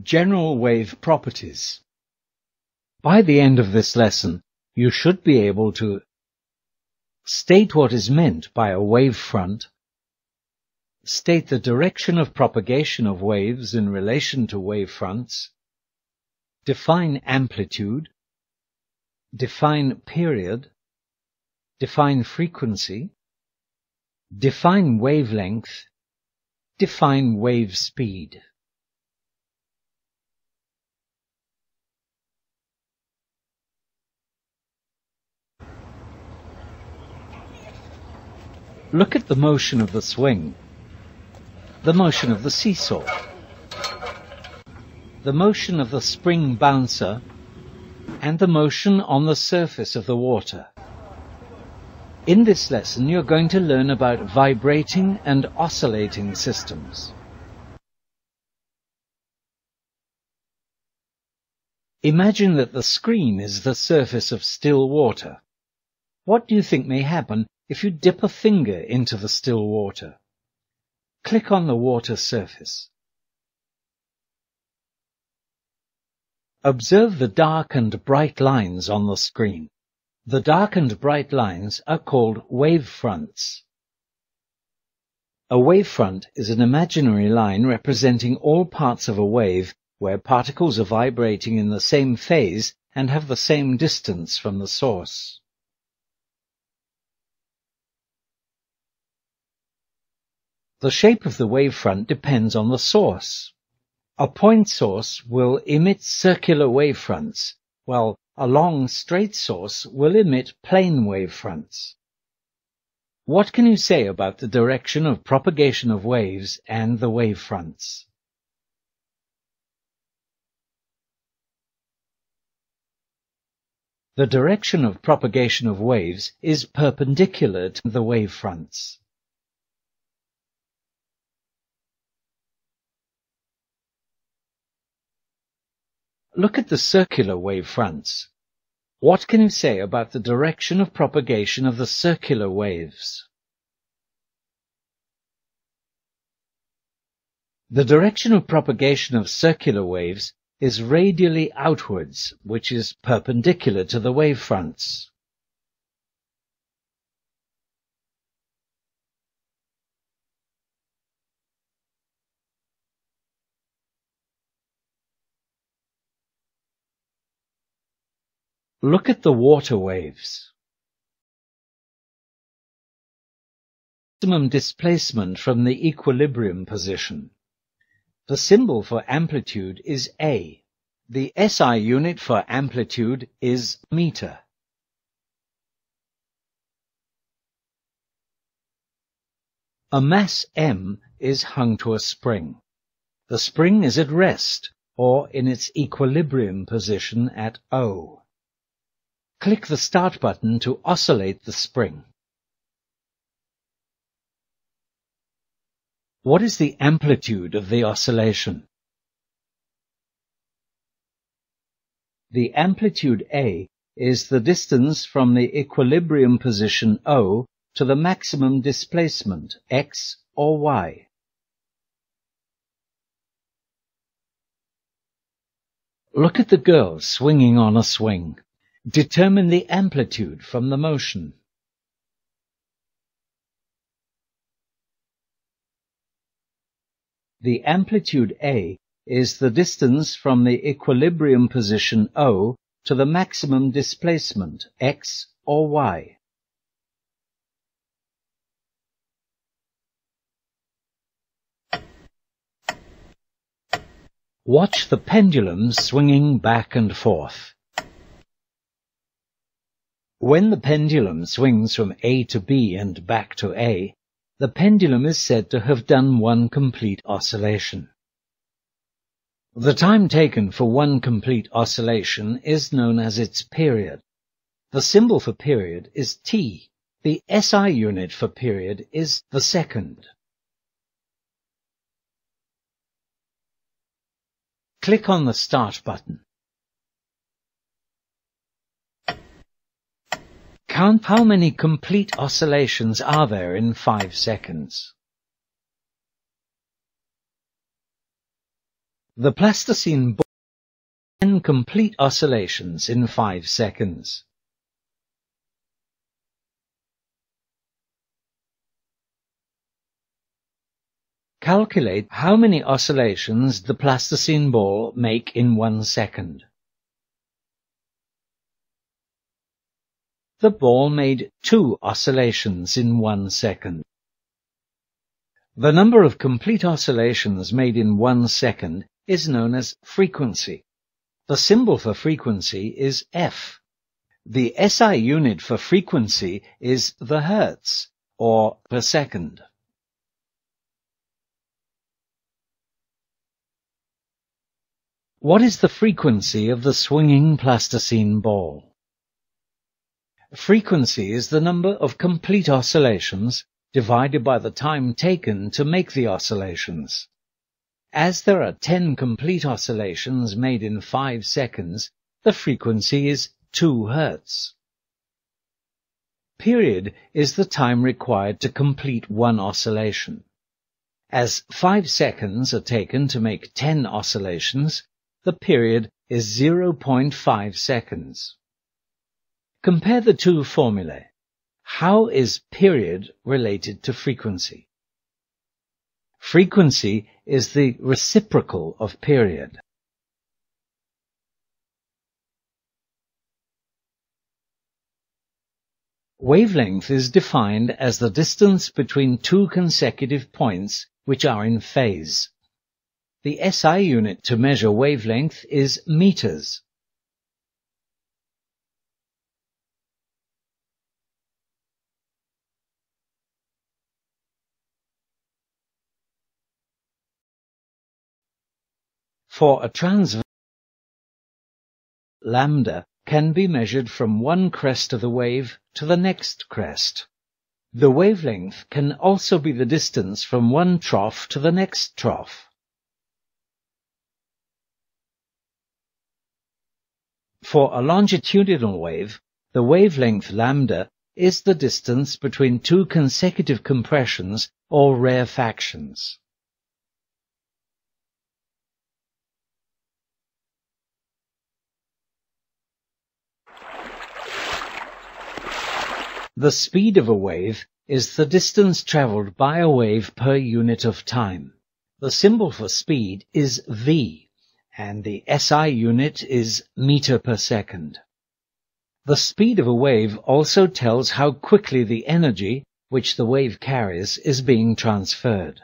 General wave properties. By the end of this lesson, you should be able to state what is meant by a wave front, state the direction of propagation of waves in relation to wave fronts, define amplitude, define period, define frequency, define wavelength, define wave speed. Look at the motion of the swing, the motion of the seesaw, the motion of the spring bouncer, and the motion on the surface of the water. In this lesson, you're going to learn about vibrating and oscillating systems. Imagine that the screen is the surface of still water. What do you think may happen if you dip a finger into the still water? Click on the water surface. Observe the dark and bright lines on the screen. The dark and bright lines are called wave fronts. A wavefront is an imaginary line representing all parts of a wave where particles are vibrating in the same phase and have the same distance from the source. The shape of the wavefront depends on the source. A point source will emit circular wavefronts, while a long straight source will emit plane wavefronts. What can you say about the direction of propagation of waves and the wavefronts? The direction of propagation of waves is perpendicular to the wavefronts. Look at the circular wavefronts. What can you say about the direction of propagation of the circular waves? The direction of propagation of circular waves is radially outwards, which is perpendicular to the wavefronts. Look at the water waves. Maximum displacement from the equilibrium position. The symbol for amplitude is A. The SI unit for amplitude is meter. A mass M is hung to a spring. The spring is at rest, or in its equilibrium position at O. Click the Start button to oscillate the spring. What is the amplitude of the oscillation? The amplitude A is the distance from the equilibrium position O to the maximum displacement, X or Y. Look at the girl swinging on a swing. Determine the amplitude from the motion. The amplitude A is the distance from the equilibrium position O to the maximum displacement, X or Y. Watch the pendulum swinging back and forth. When the pendulum swings from A to B and back to A, the pendulum is said to have done one complete oscillation. The time taken for one complete oscillation is known as its period. The symbol for period is T. The SI unit for period is the second. Click on the Start button. Count how many complete oscillations are there in 5 seconds. The plasticine ball makes 10 complete oscillations in 5 seconds. Calculate how many oscillations the plasticine ball make in 1 second. The ball made 2 oscillations in 1 second. The number of complete oscillations made in 1 second is known as frequency. The symbol for frequency is F. The SI unit for frequency is the hertz, or per second. What is the frequency of the swinging plasticine ball? Frequency is the number of complete oscillations divided by the time taken to make the oscillations. As there are 10 complete oscillations made in 5 seconds, the frequency is 2 Hz. Period is the time required to complete one oscillation. As 5 seconds are taken to make 10 oscillations, the period is 0.5 seconds. Compare the two formulae. How is period related to frequency? Frequency is the reciprocal of period. Wavelength is defined as the distance between two consecutive points which are in phase. The SI unit to measure wavelength is meters. For a transverse, lambda can be measured from one crest of the wave to the next crest. The wavelength can also be the distance from one trough to the next trough. For a longitudinal wave, the wavelength lambda is the distance between two consecutive compressions or rarefactions. The speed of a wave is the distance traveled by a wave per unit of time. The symbol for speed is v, and the SI unit is meter per second. The speed of a wave also tells how quickly the energy, which the wave carries, is being transferred.